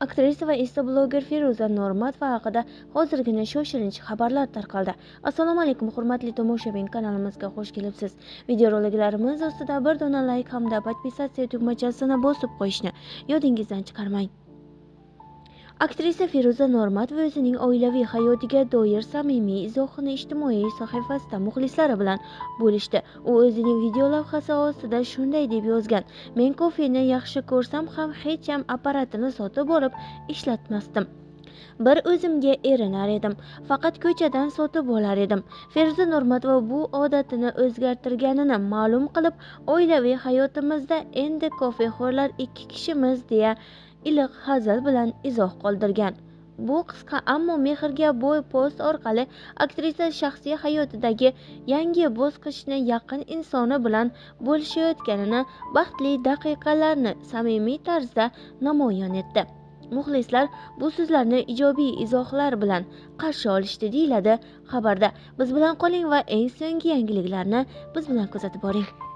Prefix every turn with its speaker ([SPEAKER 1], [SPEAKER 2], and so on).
[SPEAKER 1] Aktrisa va instabloger Feruza Normatova haqida hozirgina shoshilinch xabarlar tarqaldi. Assalomu alaykum, hurmatli tomoshabin, kanalimizga xush kelibsiz. Videoroliklarimiz ostida bir dona like hamda podpisatsiya tugmachasini bosib qo'yishni yodingizdan chiqarmang. Aktrisa Feruza Normatova o'zining oilaviy hayotiga doir samimiy izohini ijtimoiy sahifasida muxlislari bilan bo'lishdi. U o'zining video lavhasi ostida shunday deb yozgan: "Men kofeni yaxshi ko'rsam ham hech ham apparatini sotib olib ishlatmasdim. Bir o'zimga erinar edim. Faqat ko'chadan sotib olar edim." Feruza Normatova bu odatini o'zgartirganini ma'lum qilib, oilaviy hayotimizda endi kofexo'rlar 2 kishimiz deya iliq hazil bilan izoh qoldirgan. Bu qisqa ammo mehrga boy post orqali aktrisa shaxsiy hayotidagi yangi bosqichni yaqin insoni bilan bo'lishayotganini, baxtli daqiqalarni samimiy tarzda namoyon etdi. Muxlislar bu so'zlarni ijobiy izohlar bilan qarshi olishdi, deyiladi xabarda. Biz bilan qoling va eng so'nggi yangiliklarni biz bilan kuzatib boring.